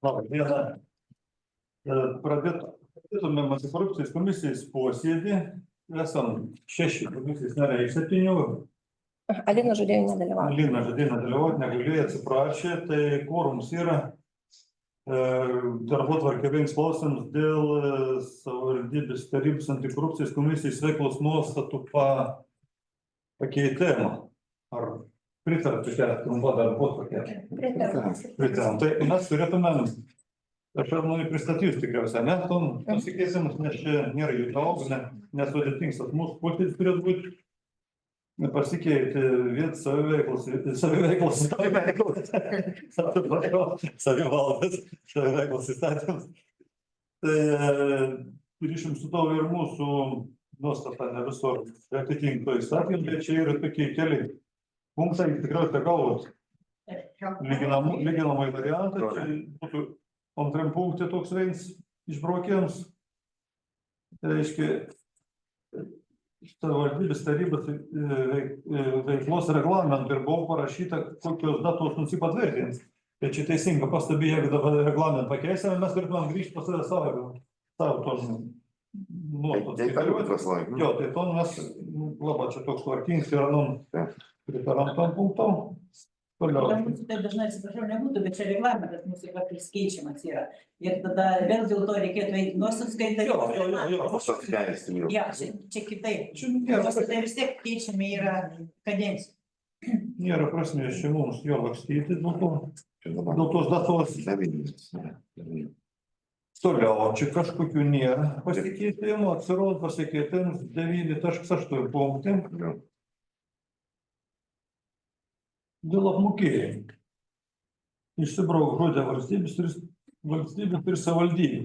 Labą dieną. Pradėtumėm antikorupcijos komisijos posėdį. Esam 6 komisijos nariai, 7. Alina žadėjo nedalyvauti. Alina žadėjo nedalyvauti, negalėjo, atsiprašė. Tai kvorums yra. Darbotvarkė vienas klausimas dėl savivaldybės tarybos antikorupcijos komisijos veiklos nuostatų pakeitimo. Ar pritartų šią trumpą darbotvarkę? Pritaram. Tai mes turėtumėm, aš jau noriu pristatyti tikriausiai, ne, tom pasikeisimus, nes čia nėra jų daug, nesudėtingas mūsų posėdis turėtų būti. Pasikeitė vietos saviveiklos įstatymas. Tai ryšim su to ir mūsų nuostata ne visur atitinka įstatymą, bet čia yra tokie keli punktai, tikriausiai galvot. Lyginamai variantai, čia būtų antram punkte toks vienas išbraukėms. Tai reiškia, savivaldybės tarybos veiklos reglamentų ir buvo parašyta, kokios datos nusipatvirtins. Tai čia teisinga pastabė, jeigu dabar reglamentą pakeisime, mes turėtumėm grįžti pas savo tos nuostatos. Jo, tai to mes, labai čia toks tvarkingas yra, pritaram tom punktom. Taip dažnai atsiprašau nebūtų, bet čia reglamentas mūsų kartais keičiamas yra. Ir tada vėl dėl to reikėtų eiti nuostatus skaitai. Čia kitaip. Nuostatai vis tiek keičiami yra kadencijų. Nėra prasmės čia mums jo lakstyti dėl tos datos. Toliau, čia kažkokių nėra pasikeitimų, atsirod pasikeitimus 9.8 punktai. Dėl apmokėjimų. Išsibrauk žodį valstybės ir savivaldybė.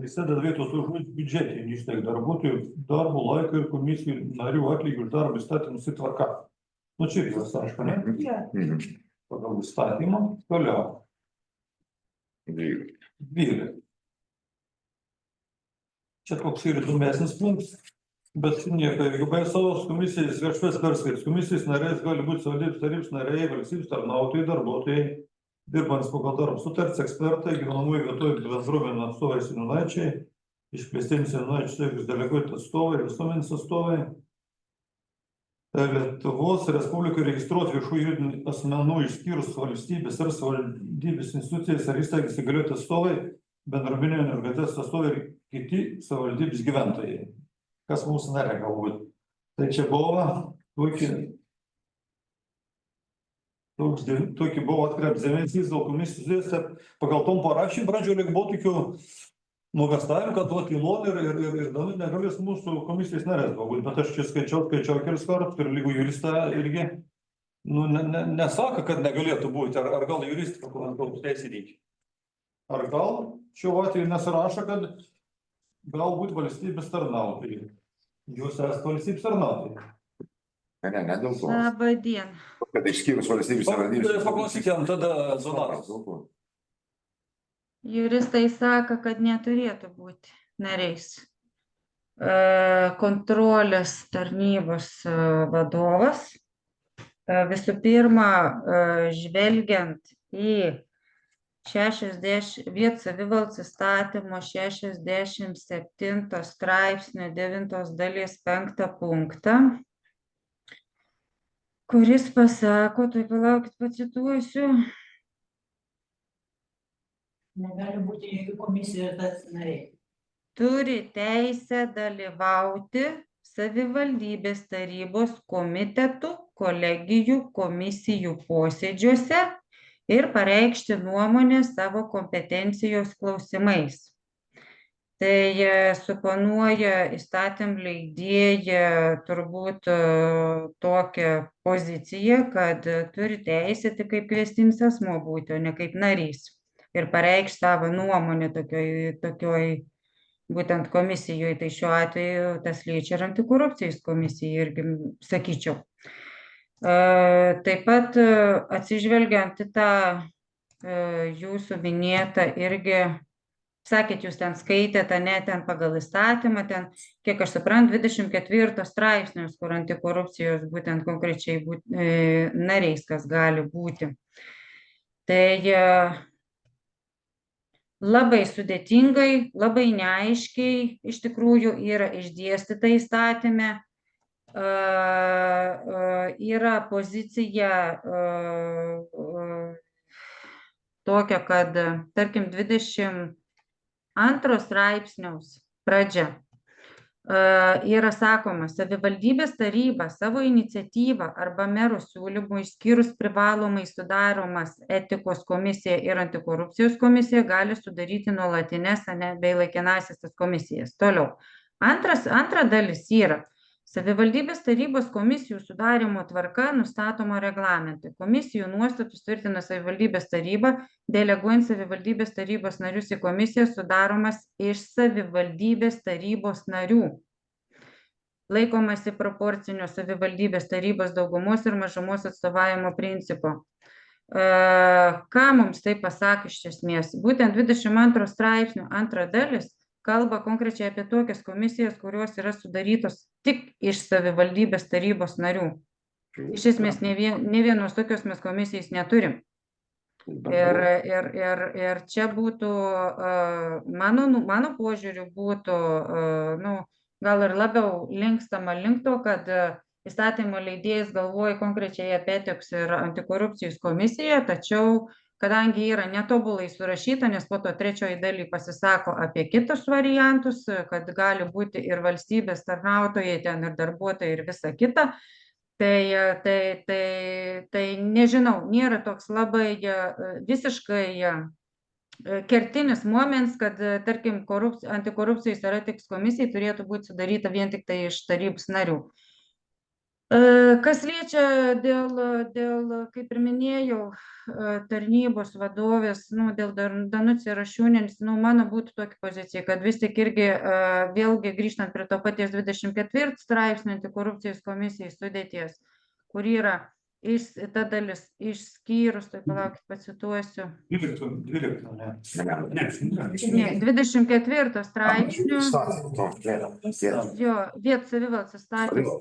Įsėda vietos žodį biudžetinį išteik darbuotojų darbo laiko ir komisijų narių atlygių už darbo įstatymus įtvarka. Nu čia visas, aišku, ne? Pagal įstatymą. Toliau. 12. Čia koks yra įdomesnis punktas. Bet nieko, jeigu baisaus komisijos viešas perskaitis, komisijos nariais gali būti savivaldybės tarybos nariai, valstybės tarnautojai, darbuotojai, dirbantys pagal darbo sutartis, ekspertai, gyvenamųjų vietovių bendruomenių atstovai seniūnaičiai, išplėstinis seniūnaičių sueigus deleguoti atstovai, visuomenės atstovai. Lietuvos Respublikai registruoti viešų juridinių asmenų išskyrus valstybės ar savivaldybės institucijas ar įstaigas įgalioti atstovai, bendruomeninių organizacijų atstovai ir kiti savivaldybės gyventojai. Kas mūsų narė galbūt. Tai čia buvo tokį buvo atkreiptas dėmesys dėl komisijos, pagal tom parašym pradžioje buvo tokių nuogąstavimų, kad duoti įlon ir negalės mūsų komisijos narės galbūt, bet aš čia skaičiau kelis kartus ir lygų juristą irgi nesako, kad negalėtų būti, ar gal juristai pakomentuotų teisininkį. Ar gal šiuo atveju nesirašo, kad galbūt valstybės tarnautojai. Jūs esate valstybės tarnautojai. Ne, dėl to. Labą dieną. Kad išskyrus valstybės tarnautojai. Paklausykime tada Zonaras. Juristai sako, kad neturėtų būti nariais. Kontrolės tarnybos vadovas. Visų pirma, žvelgiant į vietos savivaldos įstatymo 67 straipsnio 9 dalies 5 punktą, kuris pasako, tai palaukit, pacituosiu. Negali būti jokių komisijos nariai. Turi teisę dalyvauti savivaldybės tarybos komitetų, kolegijų, komisijų posėdžiuose ir pareikšti nuomonę savo kompetencijos klausimais. Tai suponuoja įstatymų leidėja turbūt tokią poziciją, kad turi teisę tik kaip kviestinis asmuo būti, o ne kaip narys. Ir pareikšti savo nuomonę tokioj būtent komisijoje. Tai šiuo atveju tas liečia ir antikorupcijos komisiją irgi sakyčiau. Taip pat atsižvelgiant į tą jūsų minėtą irgi, sakėt, jūs ten skaitėte, ne ten pagal įstatymą, ten, kiek aš suprantu, 24 straipsnius, kur antikorupcijos būtent konkrečiai nariais kas gali būti. Tai labai sudėtingai, labai neaiškiai iš tikrųjų yra išdėstyta įstatyme. Yra pozicija tokia, kad, tarkim, 22 straipsniaus pradžia yra sakoma, savivaldybės taryba savo iniciatyvą arba merų siūlymų išskyrus privalomai sudaromas etikos komisija ir antikorupcijos komisija gali sudaryti nuolatines bei laikinąsias tas komisijas. Toliau. Antra dalis yra savivaldybės tarybos komisijų sudarymo tvarka nustatoma reglamentai. Komisijų nuostatus tvirtina savivaldybės taryba, deleguojant savivaldybės tarybos narius į komisiją sudaromas iš savivaldybės tarybos narių. Laikomasi proporcinio savivaldybės tarybos daugumos ir mažumos atstovavimo principo. Ką mums tai pasako iš esmės? Būtent 22 straipsnių antra dalis kalba konkrečiai apie tokias komisijas, kurios yra sudarytos tik iš savivaldybės tarybos narių. Iš esmės, ne vienos tokios mes komisijos neturim. Ir čia būtų, mano požiūriu būtų, gal ir labiau linkstama link to, kad įstatymo leidėjas galvoja konkrečiai apie etiks ir antikorupcijos komisiją, tačiau kadangi yra netobulai surašyta, nes po to trečioji daly pasisako apie kitus variantus, kad gali būti ir valstybės tarnautojai ten ir darbuotojai ir visa kita, tai nežinau, nėra toks labai visiškai kertinis momentas, kad, tarkim, antikorupcijos ar etiks komisijai turėtų būti sudaryta vien tik tai iš tarybos narių. Kas liečia dėl, kaip ir minėjau, tarnybos vadovės, dėl Danucė Rašiūnės, mano būtų tokia pozicija, kad vis tik irgi, vėlgi grįžtant prie to paties 24 straipsnio antikorupcijos komisijos sudėties, kur yra ta dalis išskyrus, tai palaukit, pacituosiu. 24 straipsnių. Jo, vietos savivaldos įstatymas.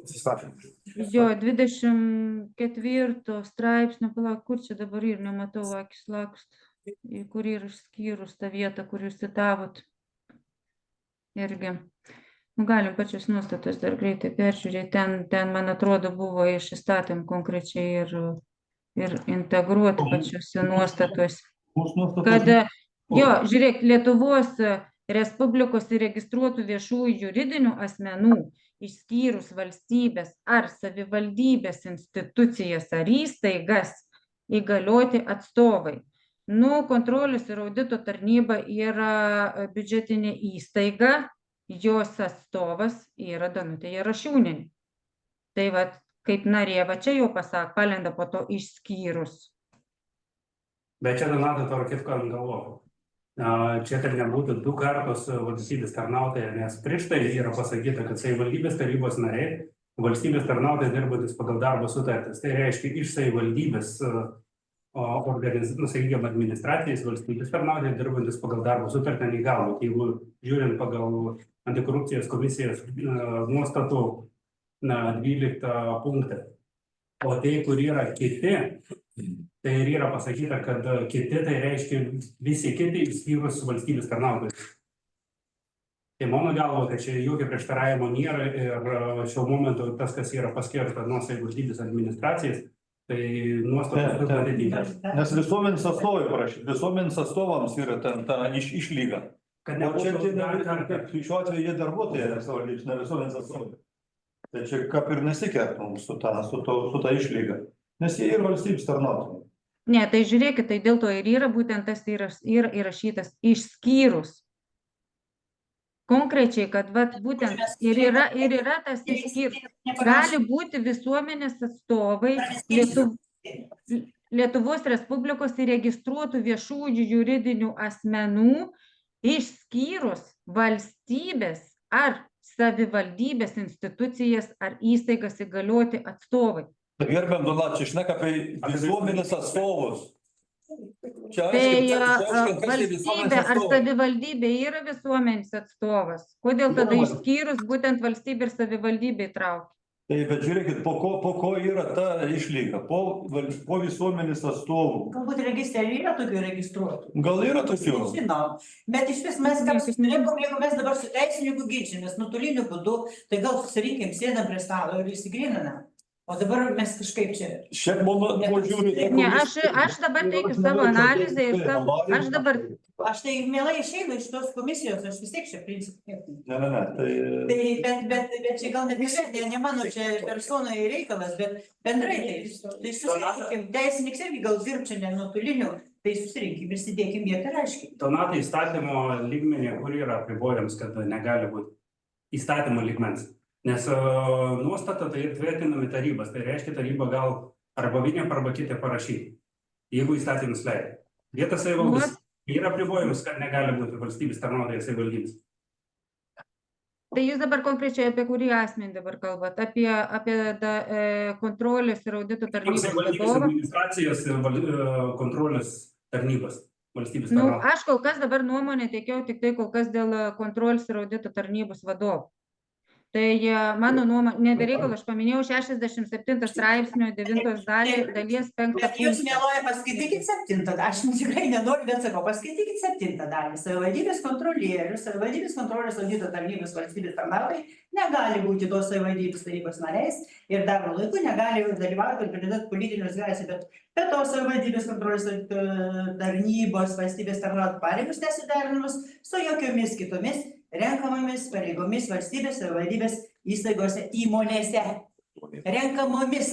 Jo, 24 straipsnių, palauk, kur čia dabar ir nematau, akis lakst, kur yra išskyrus tą vietą, kur jūs citavot. Irgi. Galim pačios nuostatos dar greitai peržiūrėti. Ten, man atrodo, buvo iš įstatymų konkrečiai ir integruoti pačiose nuostatos. Kad, žiūrėk, Lietuvos Respublikos įregistruotų viešųjų juridinių asmenų, išskyrus valstybės ar savivaldybės institucijas ar įstaigas, įgalioti atstovai. Kontrolės ir audito tarnyba yra biudžetinė įstaiga, jos atstovas yra Danutė Rašiūnienė. Tai kaip narė, čia jau pasak, palenda po to išskyrus. Bet čia Donata Tvarkitko ant galvos. Čia kad nebūtų du kartos valstybės tarnautojai, nes prieš tai yra pasakyta, kad savivaldybės tarybos nariai, valstybės tarnautojai dirbantis pagal darbo sutartis. Tai reiškia iš savivaldybės administracijais valstybės tarnautojai dirbantis pagal darbo sutartį neįgalų. Jeigu žiūrint pagal antikorupcijos komisijos nuostatų 12 punktą. O tai, kur yra kiti, tai ir yra pasakyta, kad kiti tai reiškia visi kiti išskyrus valstybės tarnautojus. Tai mano galva, kad čia jokio prieštaravimo nėra ir šiuo momentu tas, kas yra paskirta nuo savivaldybės administracijas, tai nuostatos atidėtas. Nes visuomenės atstovai parašyti, visuomenės atstovams yra ten ta išlyga. Šiuo atveju jie darbuotojai, ne visuomenės atstovai. Tai čia kaip ir nesikerta mums su ta išlyga, nes jie ir valstybės tarnautojai. Ne, tai žiūrėkit, tai dėl to ir yra būtent tas yra įrašytas išskyrus. Konkrečiai, kad būtent ir yra tas išskyrus. Gali būti visuomenės atstovai Lietuvos Respublikos įregistruotų viešųjų juridinių asmenų išskyrus valstybės ar savivaldybės institucijas ar įstaigas įgalioti atstovai. Gerbiam Donat, čia šneka apie visuomenės atstovus. Tai valstybė ar savivaldybė yra visuomenės atstovas. Kodėl tada išskyrus būtent valstybė ir savivaldybė įtraukti? Tai bet žiūrėkit, po ko yra ta išlyga, po visuomenės atstovų. Galbūt registre yra tokių registruotų. Gal yra tokių? Žinom, bet iš vis mes ką susirinkom, jeigu mes dabar su teisininku ginčimės nuotoliniu būdu, tai gal susirinkim, sėdam prie stalo ir įsigryninam. O dabar mes kažkaip čia. Šiaip mano požiūrį. Ne, aš dabar teikiu savo analizę ir savo, aš dabar, Aš tai mielai išeinu iš tos komisijos, aš vis tiek čia principą. Ne, tai... Bet čia gal ne mano čia personai reikalas, bet bendrai tai susirinkim, teisininkas irgi gal dirb čia ne nuotoliniu, tai susirinkim ir sėdėkim vietą ir aiškiai. Donatai įstatymo lygmenį, kur yra apribojams, kad negali būti įstatymo lygmens. Nes nuostata tai ir tvirtinami tarybas, tai reiškia taryba gal arba vieniem, arba kitą parašyti, jeigu įstatymus leidžia. Vietos savivaldos yra apribojimas, kad negali būti valstybės tarnautojas savivaldybės. tai jūs dabar konkrečiai apie kurį asmenį dabar kalbat? Apie kontrolės ir audito tarnybos Savivaldybės vadovą? administracijos ir kontrolės tarnybos valstybės Nu, tarnautojas. aš kol kas dabar nuomonę teikiau tik tai kol kas dėl kontrolės ir audito tarnybos vadovų. Tai mano nuomonė, nebereikalo, aš paminėjau 67 straipsnio 9 dalies 5 Bet jūs punktą. mieloji paskaitykit 7, aš tikrai nenoriu, bet sakau, paskaitykit 7 dalį. Savivaldybės kontrolierius, savivaldybės kontrolės audito tarnybos valstybės tarnautojai negali būti tos savivaldybės tarybos nariais ir darbo laiku negali dalyvauti ir pridėti politinius galias, bet tos savivaldybės kontrolės tarnybos valstybės tarnautojų pareigos nesuderinamos su jokiomis kitomis renkamomis pareigomis valstybės savivaldybės įstaigose įmonėse. Renkamomis.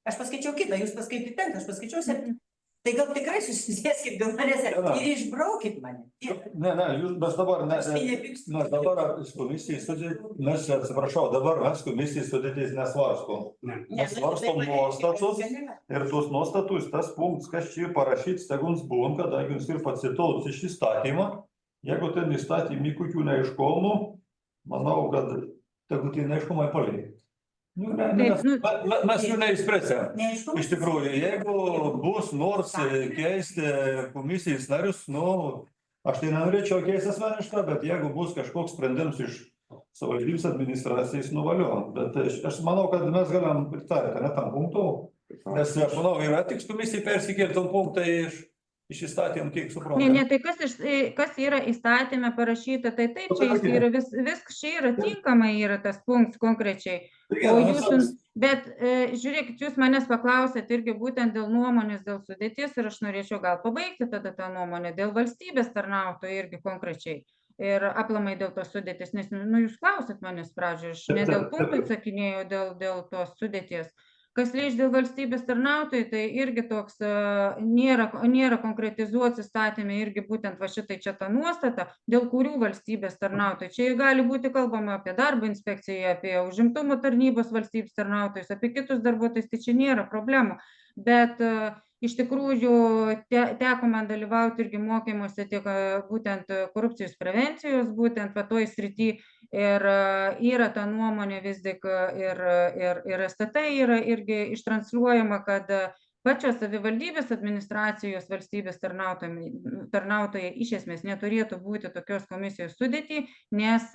Aš paskaičiau kitą, jūs paskaitėte 5, aš paskaičiau 7. Tai gal tikrai susisėskit dėl manęs ir išbraukit mane. Ne, jūs, mes dabar, Aš tai nepykstu. mes dabar komisijai sudėti, mes atsiprašau, dabar mes komisijai sudėtis nesvarstom. Ne. Mes svarstom nuostatus ir tos nuostatus, tas punktas, kas čia parašyts, teguns buvom, kadangi jūs ir pacitaus iš įstatymą. Jeigu ten įstatymį kokių neaiškumų, manau, kad tegu tai neaiškumai palieka. Mes jų neįspręsėm. Neaiškumas. Iš tikrųjų, jeigu bus nors keisti komisijos narius, aš tai nenorėčiau keisti asmeniškai, bet jeigu bus kažkoks sprendimas iš savivaldybės administracijos nuvalio. Bet aš manau, kad mes galim pritarti, ne tam punktu. Nes aš manau, yra tik komisijai persikėlti tam punktą iš įstatymų, kiek suprantu. Ne, tai kas yra įstatymė parašyta, tai taip, čia jis yra, viskas čia yra tinkamai, yra tas punktas konkrečiai. Bet žiūrėkit, jūs manęs paklausėt irgi būtent dėl nuomonės, dėl sudėties ir aš norėčiau gal pabaigti tada tą nuomonę dėl valstybės tarnautojų irgi konkrečiai. Ir aplamai dėl tos sudėties, nes jūs klausėt manęs pradžioje, aš ne dėl punktų atsakinėjau, dėl tos sudėties. Kas liečia dėl valstybės tarnautojų, tai irgi toks nėra konkretizuotas įstatymė irgi būtent va šitai čia ta nuostata, dėl kurių valstybės tarnautojų. Čia gali būti kalbama apie darbo inspekciją, apie užimtumo tarnybos valstybės tarnautojus, apie kitus darbuotojus, tai čia nėra problemų. Bet iš tikrųjų teko man dalyvauti irgi mokymuose tiek būtent korupcijos prevencijos, būtent va toj srity. Ir yra ta nuomonė vis tik ir STT yra irgi ištransliuojama, kad pačios savivaldybės administracijos valstybės tarnautojai iš esmės neturėtų būti tokios komisijos sudėtį, nes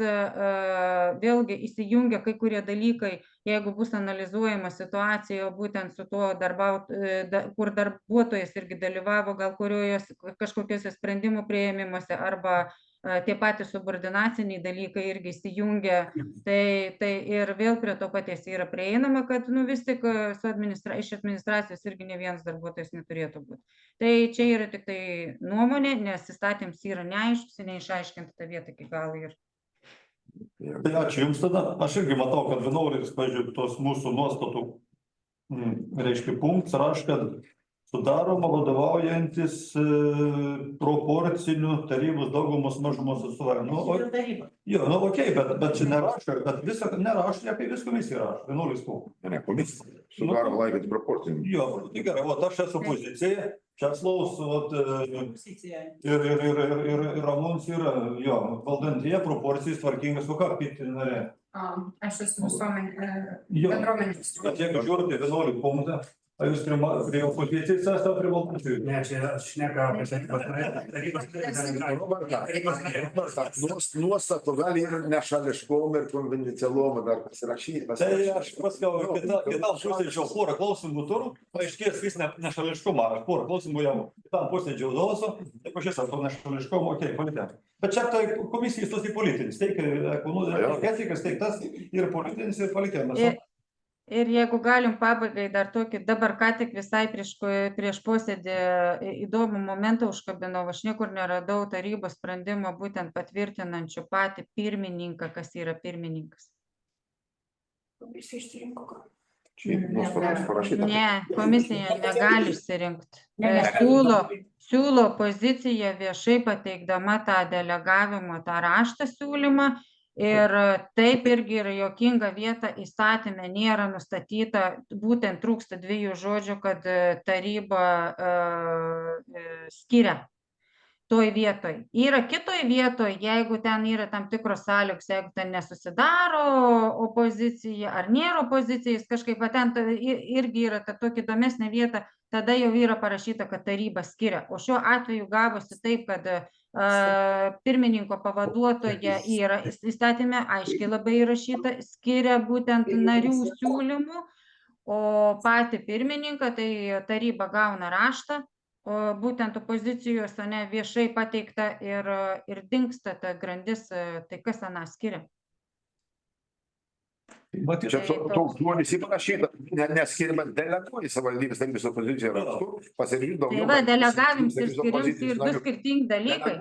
vėlgi įsijungia kai kurie dalykai, jeigu bus analizuojama situacija būtent su tuo kur darbuotojas irgi dalyvavo gal kažkokiuose sprendimų priėmimuose arba tie patys subordinaciniai dalykai irgi įsijungia, tai ir vėl prie to paties yra prieinama, kad vis tik iš administracijos irgi ne vienas darbuotojas neturėtų būti. Tai čia yra tik tai nuomonė, nes įstatyms yra neaiškus, neišaiškinta ta vieta iki galo ir. Tai ačiū Jums tada. Aš irgi matau, kad 11, pažiūrėjau, tos mūsų nuostatų, reiškia, punktas rašo, kad sudaroma vadovaujantis proporcinių tarybos daugumos mažumos atstovavimą. Okei, bet čia nerašo, bet visą nerašo, apie viską komisija rašo, 11 punktų. Ne, komisija sudaro laikantį proporcinį. Jo, tai gerai, aš esu pozicija, Česlavas ir Ramūnas yra, jo, valdantyje proporcijas tvarkingas, o ką kiti nariai? Aš esu visuomenė, bendruomenės. Bet jeigu žiūrite 11 punktą, Ar jūs prie opozicijos esate prie valdančiųjų? Ne, čia šneka apie tarybos Nuostatų gali ir nešališkom ir konfidencialom dar pasirašyti. Tai aš paskiau kitam posėdžio porą klausimų turiu, paaiškės vis nešališkumą, aš porą klausimų jau kitam posėdžio duosiu, tai pažiūrės, ar to nešališkumo, okei, palikėm. Bet čia tai komisijos tos į politinis, teikia etikas, teiktas ir politinis, ir palikėm. Ir jeigu galim pabaigai dar tokį, dabar ką tik visai prieš posėdį įdomų momentą užkabinau, aš niekur neradau tarybos sprendimo būtent patvirtinančių patį pirmininką, kas yra pirmininkas. Komisija išsirinko gal. Ne, komisija negali išsirinkti. Siūlo pozicija viešai pateikdama tą delegavimo, tą raštą siūlymą. Ir taip irgi yra juokinga vieta įstatyme nėra nustatyta, būtent trūksta 2 žodžių, kad taryba skiria toj vietoj. Yra kitoj vietoj, jeigu ten yra tam tikros sąlygos, jeigu ten nesusidaro opozicija ar nėra opozicijos, kažkaip ten irgi yra ta tokia įdomesnė vieta, tada jau yra parašyta, kad taryba skiria. O šiuo atveju gavosi taip, kad pirmininko pavaduotoja yra įstatyme aiškiai labai įrašyta, skiria būtent narių siūlymų, o patį pirmininką tai taryba gauna raštą, o būtent opozicijos viešai pateikta ir dingsta ta grandis, tai kas aną skiria. Čia toks žodis įparašyta, neskiriama deleguoji savivaldybės tarybos opoziciją raštu, pasirinkti daugiau. Tai va, delegavims ir skiriams ir du skirtingi dalykai.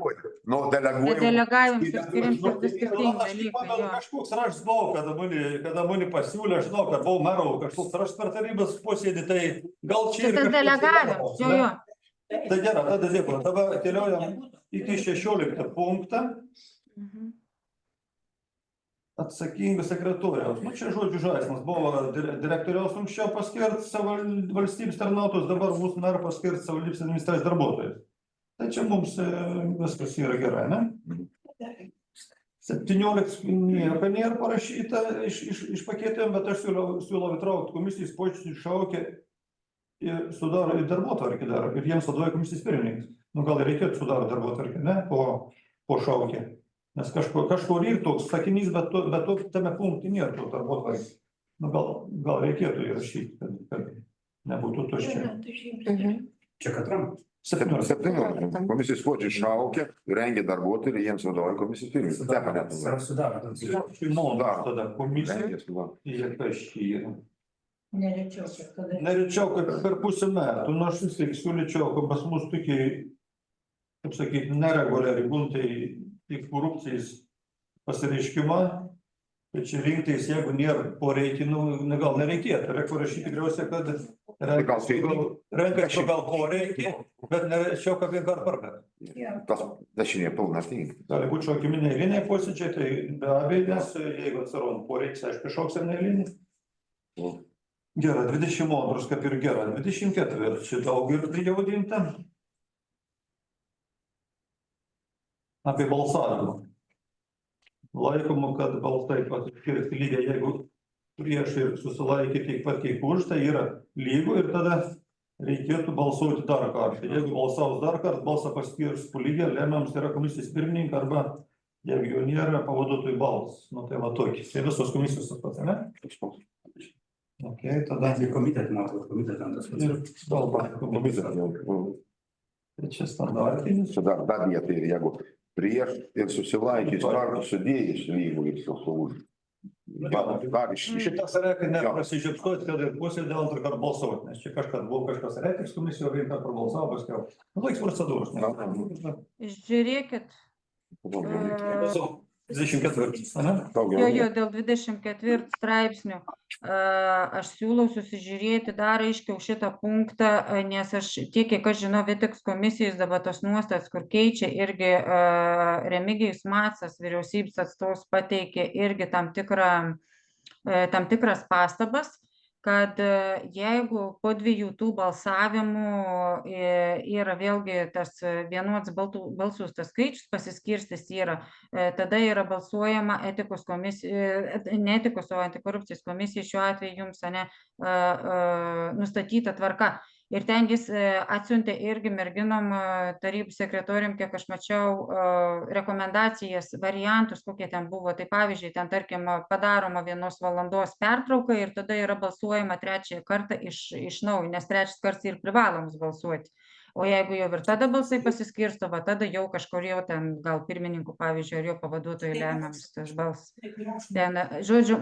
Delegavims ir skiriams ir du skirtingi dalykai. Kažkoks raštas buvo, kada mane pasiūlė, aš žinau, kad buvau mero, kažkoks raštas per tarybos posėdį, tai gal čia ir... Tas delegavims, jo. Tai gerai, tada dėkui. Tada keliaujam iki 16 punktą. Atsakingas sekretoriaus. Čia žodžių žaismas. Buvo direktoriaus anksčiau paskirt valstybės tarnautojus, dabar mūsų nėra paskirt savivaldybės administracijos darbuotojus. Tai čia mums viskas yra gerai, ne? 17 nieko nėra parašyta iš pakėtėm, bet aš siūlau įtraukti komisijos posėdį šaukia ir sudaro į darbotvarkę dar, ir jiems vadovauja komisijos pirmininkas. Nu, gal reikėtų sudaro darbotvarkę, ne? Po šaukia. Nes kažkur ir toks sakinys, bet tame punkte nėra to darbotvarkės. Nu, gal reikėtų įrašyti, kad nebūtų tuščia. Čia katram? 17. Komisijos posėdį šaukia, rengia darbuotojai ir jiems vadovauja komisijos pirmininkas. Sudaro tada komisija. Ir kas čia yra? Nerečiau, kaip per pusę metų. Nu, aš vis tiek siūlyčiau, kad pas mus tokiai, kaip sakyti, nereguliari buntai į korupcijos pasireiškimą, tai čia rinktais, jeigu nėra poreikį, nu gal nereikėtų. Reikia parašyti tikriausiai, kad renkas pagal poreikį, bet nerečiau, kad vienkart perka. Tas dešinė pilnas tingi. Gali būti šaukimi neeiliniai posėdžiai, tai be abejo, nes jeigu atsirado poreikis, aišku, šauks ir neeilinį. Gera, 22, kaip ir gera, 24, čia daug ir prijavadinta. Apie balsavimą. Laikoma, kad balsai pasiskirti lygiai, jeigu prieš ir susilaikė tiek pat kiek už, tai yra lygu ir tada reikėtų balsuoti dar kartą. Jeigu balsaus dar kartą, balsą paskirs po lygiai, lemiams yra komisijos pirmininkas arba, jeigu jo nėra, pavaduotojų balsas. Nu tai va tokį. Tai visos komisijos tas pats, ne? Okay, tada... Komitetas. Ir balba. Tai čia standartinis. Čia dar vieta ir jeigu prieš ir susilaikys kartu sudėjus lygų ir už. Šitas reikia neprasižiopsoti, kad ir posėdį antrą kartą balsuoti, nes čia kažkas reikiks komisijoje, vieną kartą prabalsavo, paskiau. Nu, laiks procedūros. Žiūrėkit. 24. Jo, dėl 24 straipsnių. Aš siūlau susižiūrėti dar aiškiau šitą punktą, nes aš tiek, kiek aš žinau, Vitex komisijos dabar tos nuostats, kur keičia irgi Remigijus Macas, vyriausybės atstovas pateikė irgi tam tikras pastabas. kad jeigu po 2 tų balsavimų yra vėlgi tas vienodas balsų tas skaičius pasiskirstęs yra, tada yra balsuojama etikos komisija, ne etikos, o antikorupcijos komisija šiuo atveju jums nustatyta tvarka. Ir ten jis atsiuntė irgi merginom tarybų sekretorium, kiek aš mačiau, rekomendacijas, variantus, kokie ten buvo. Tai pavyzdžiui, ten tarkim padaroma 1 valandos pertrauka ir tada yra balsuojama 3 kartą iš naujo, nes 3 kartas ir privalomus balsuoti. O jeigu jau ir tada balsai pasiskirsto, va tada jau kažkurio ten gal pirmininkų, pavyzdžiui, ar jo pavaduotojų lemiamas tas balsas. Ten, žodžiu,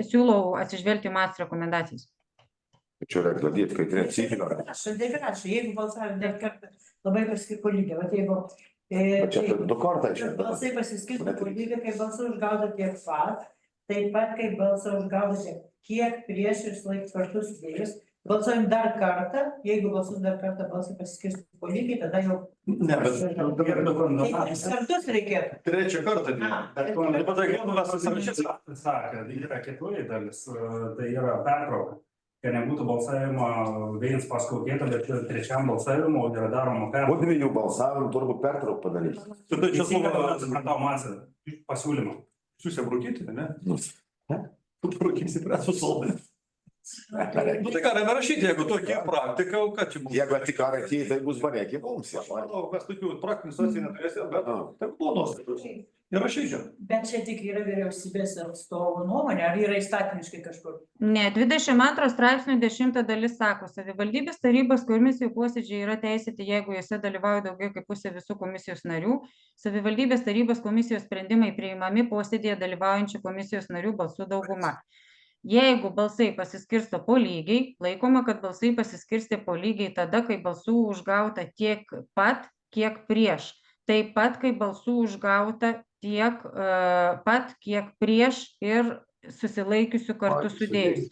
siūlau atsižvelgti Maco rekomendacijas. Čia reikia dėti, kai neatsižvelgia. Aš, jeigu balsavim dar kartą labai paskirpo lygio, vat jeigu Čia 2 kartai čia. balsai pasiskirsto po lygio, kai balsai užgaudo tiek pat, taip pat kaip balsai užgaudo kiek prieš ir sulaiks kartu sudėjus, balsuojam dar kartą, jeigu balsus dar kartą balsai pasiskirsto po lygiai, tada jau Ne, bet kartus reikėtų. 3 kartą. Sakė, yra kitoji dalis, tai yra pertrauka. Kad nebūtų balsavimo vienas paskui kitą, bet 3 balsavimo yra daroma Po pertrauka. 2 balsavimų turbūt pertrauką padaryti. Tai čia Suprantau, Maco pasiūlymą. susibrukyti, ne? Brukisi prie susoldę. Nu tai ką, reikia rašyti, jeigu tokia praktika, o ką čia bus? Jeigu tik atėjai, tai bus varėkiai mums. Aš manau, mes tokių praktinių situacijų neturėsime, bet tai planos. Ir rašyčiau. Bet čia tik yra vyriausybės atstovų nuomonė, ar yra įstatymiškai kažkur? Ne, 22 straipsnio 10 dalis sako, savivaldybės tarybos komisijų posėdžiai yra teisėti, jeigu juose dalyvauja daugiau kaip pusė visų komisijos narių. Savivaldybės tarybos komisijos sprendimai priimami posėdėje dalyvaujančių komisijos narių balsų dauguma. Jeigu balsai pasiskirsto po lygiai, laikoma, kad balsai pasiskirstė po lygiai tada, kai balsų užgauta tiek pat, kiek prieš. Taip pat, kai balsų užgauta tiek pat, kiek prieš ir susilaikiusių kartu sudėjus.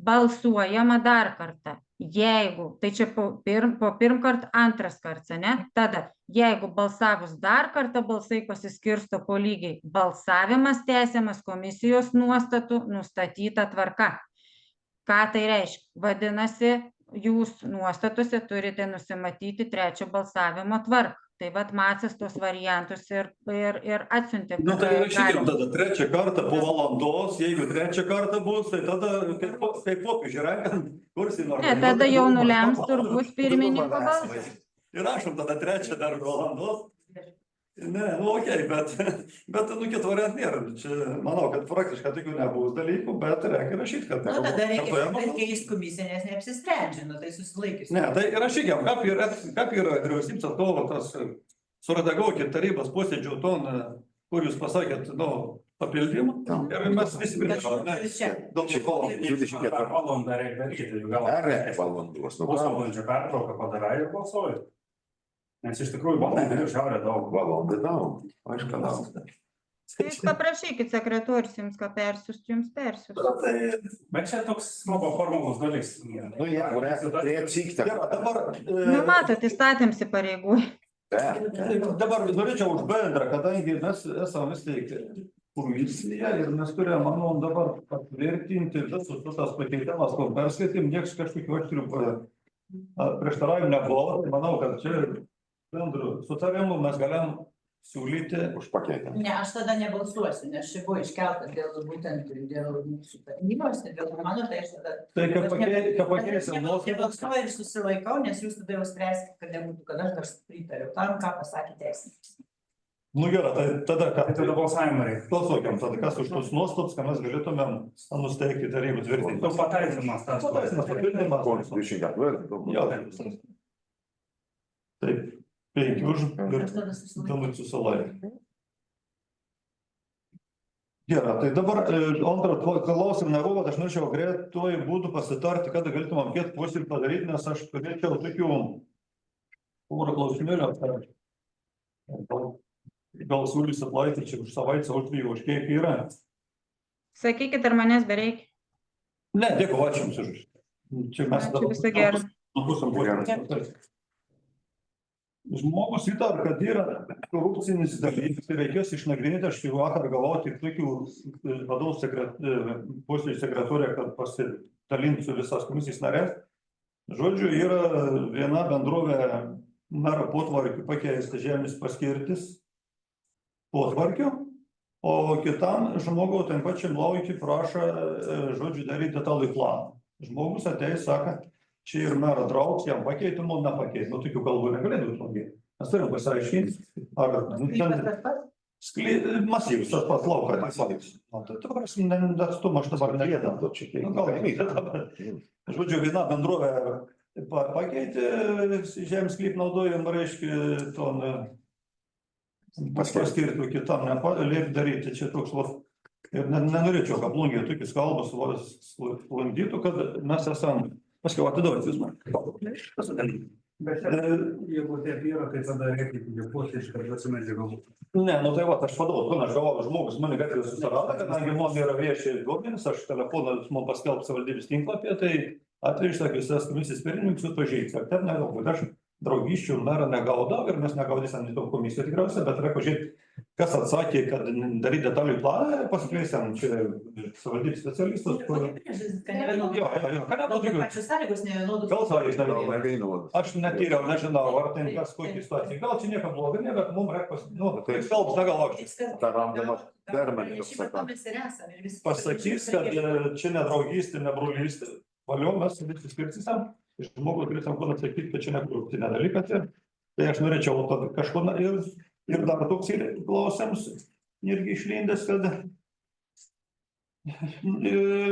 Balsuojama dar kartą. Jeigu, tai čia po pirmkart, antras kartas, ne? Tada, jeigu balsavus dar kartą balsai pasiskirsto po lygiai, balsavimas tęsiamas komisijos nuostatų nustatyta tvarka. Ką tai reiškia? Vadinasi, jūs nuostatose turite nusimatyti 3 balsavimo tvarką. Tai vat Macas tos variantus ir atsiuntė. Nu tai rašykim tada 3 kartą po valandos, jeigu 3 kartą bus, tai tada kaip popiežių renkant, kursi nors. Ne, tada jau nulems turbūt pirmininko balsas. Ir rašom tada 3 dar valandos. Ne, nu okei, bet kito variant nėra. Čia, manau, kad praktiškai tokių nebus dalykų, bet reikia rašyti, kad... Nu, tada reikia keisti komisiją, nes neapsisprendžia, nu tai susilaikys. Ne, tai rašykim, kaip yra vyriausybės atstovo tas suredagaukit tarybos posėdžių ton, kur jūs pasakėt, nu, papildymą. Ir mes visi priešame. Dėl čia kovo. 24 valandą reikia daryti. Ar reikia valandos? Pusvalandžio pertrauką padarai ir balsuoji. Nes iš tikrųjų valandų ir šiaurė daug. Valandai daug. Aišku, daug. Jūs paprašykit sekretorius jums, ką persiųst, jums persiųst. Bet čia toks labai formalus dalykas. Nu, jeigu reikia apsikti. Nu, matot, įstatėms įpareigoja. Dabar norėčiau užbendrą, kadangi mes esame įsteigti komisiją ir mes turėjome, manau, dabar patvirtinti visus tas pakeitimas, kur perskaitėm, nieks kažkokiu aštriu prieštaravimų nebuvo. Manau, kad čia bendru sutarimu mes galim siūlyti už pakeitimą. Ne, aš tada nebalsuosiu, nes čia buvo iškelta būtent dėl mūsų tarnybos, dėl mano, tai aš tada... Tai, kad pakeisim nuostatą. Nebalsuoju ir susilaikau, nes jūs tada jau spręskite, kad nebūtų, kad aš dar pritariu tam, ką pasakė teisininkas. Nu gerai, tai tada ką? Tai tada balsavimą reikia. Klausokim, tada kas už tus nuostatus, kad mes galėtumėm nusteigti tarybų tvirtinti. Nu, pataisimas tas. Pataisimas, patvirtinimas. Ko 24? Jo, taip, 5 už ir Aš tada susilaikau. Tomai susilaikė. Gerai, tai dabar antrą klausimą nebuvo, aš norėčiau greituoju būdu pasitarti, kada galėtumėm kiek posėdį padaryti, nes aš turėčiau tokių porą klausimėlių aptarti. Gal siūlysit laikyti čia už savaitę, už 2, už kiek yra? Sakykit, ar manęs bereikia? Ne, dėkui, ačiū jums už. Čia mes Ačiū, viso gero. Žmogus įtar, kad yra korupcinis dalykas, tai reikės išnagrinėti, aš jau vakar galvoju tik tokių vadovų posėdžių sekretorė, kad dalinsiu visas komisijos narės. Žodžiu, yra viena bendrovė mero potvarkių pakeisti žemės paskirtis potvarkiu, o kitam žmogui tam pačiam laikui prašo, žodžiu, daryti detalų planą. Žmogus ateis, sako, čia ir mero draugs, jam pakeitimo, nepakeitimo. Nu, tokių kalbų negalėtų žmogiai. Mes turim pasiaiškinti, ar masyvus, tas pats laukas. Tai prasme, atstumą aš dabar nežinau. Žodžiu, viena bendrovė pakeitė žemės sklyp naudojimą, reiškia, ton paskirtų kitam liep daryti. Čia toks, ir nenorėčiau, kad plungė tokius kalbas sklandytų, kad mes esam, paskiau atiduoti jūs man. Bet jeigu taip yra, tai tada reikia dėkoti iš kartos medžiagų. Ne, nu tai va, aš padavau, aš gavau žmogus, mane gatvėje susirado, kadangi man yra viešiai duomenys, aš telefoną man paskelbsiu savivaldybės tinklapyje, tai atveju visas komisijos pirmininkus supažįsti, ar ten negalbūt, aš draugysčių merą negaudau ir mes negaudysim į to komisiją tikriausiai, bet reikia pažiūrėti, kas atsakė, kad daryti detalių planą, pasikreisim čia savivaldybės specialistus. Aš netyriau, nežinau, ar ten kas kokia situacija. Gal čia nieko blogo, ne, bet mums reikia kalbs negalvokti. Pasakys, kad čia ne draugystė, ne brolystė. Valiau mes visi skirtisam. Žmogus turėtum kur atsakyti, kad čia ne korupcinė dalykas. Tai aš norėčiau kažko ir dar toks klausimas irgi išlindęs, kad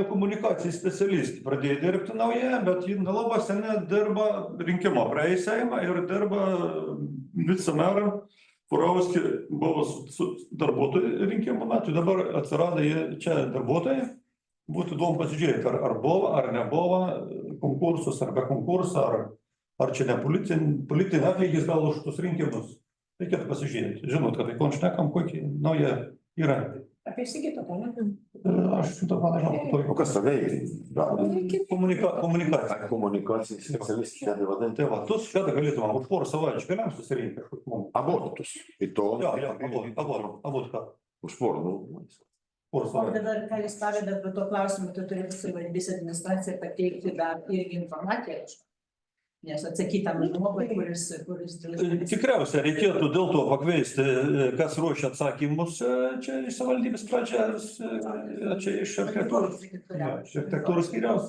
komunikacijos specialistai pradėjo dirbti nauja, bet ji labai seniai dirba rinkimo praeisėjimą ir dirba vicemerą, Purauskį buvo su darbuotojų rinkimo metu, dabar atsirado čia darbuotojai. Būtų įdomu pasižiūrėti, ar buvo, ar nebuvo konkursus, ar be konkursą, ar čia ne politinė atlygis gal už tus rinkimus. Reikėtų pasižiūrėti. Žinot, kad tai konšnekam, kokį naują yra. Apie Sigitą, ne? Aš šitą panažau. O kas tada veikia? Komunikacija. Komunikacijos specialistai, čia vadinti. Tai va, tu šitą galėtum už porą savaičių galėtum susirinkti kažkokį. Abortus. Į to. Abort ką? Už porą, nu. O dabar, ką jūs pavedate apie to klausimą, tai turėtų savivaldybės administracija pateikti dar irgi informaciją. Nes atsakytam žmogui, kuris Tikriausiai reikėtų dėl to pakviesti, kas ruošia atsakymus čia iš savivaldybės pradžios, čia iš architektūros skyriaus.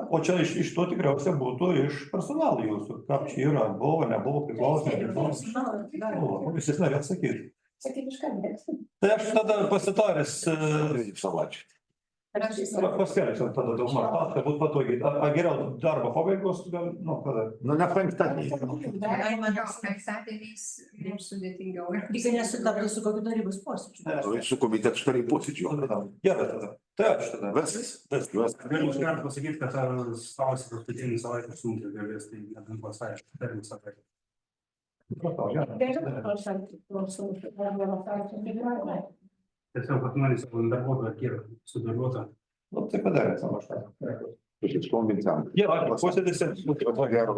O čia iš to tikriausiai būtų iš personalo jūsų. Kaip čia yra, buvo, nebuvo, priklausomai. Visi norėtų atsakyti. Sakyti iš ką, Tai aš tada pasitaręs, Savaičių. paskelbsim tada daugmaž, kad būtų patogiai. Ar geriau darbo pabaigos, gal, nu, kada? Nu, ne penktadienį. penktadieniais mums sudėtingiau. Tik nesutartų su kokiu tarybos posėdžiu. Su komitetu štai posėdžiu. Gerai tada. Tai aš tada. Viskas. Galiu iš karto pasakyti, kad spausi paskutinį savaitę sunkiai galės, tai nebent aišku, termin savaitę. Tiesiog, kad man savo darbuotoją kiek sudėliota. Nu, tai padarė savo aš tą. Kombinam. Gerai, posėdis. Gero.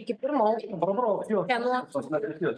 Iki pirmo. Prabrauk, jo. Ten nuo- Tos nereikės.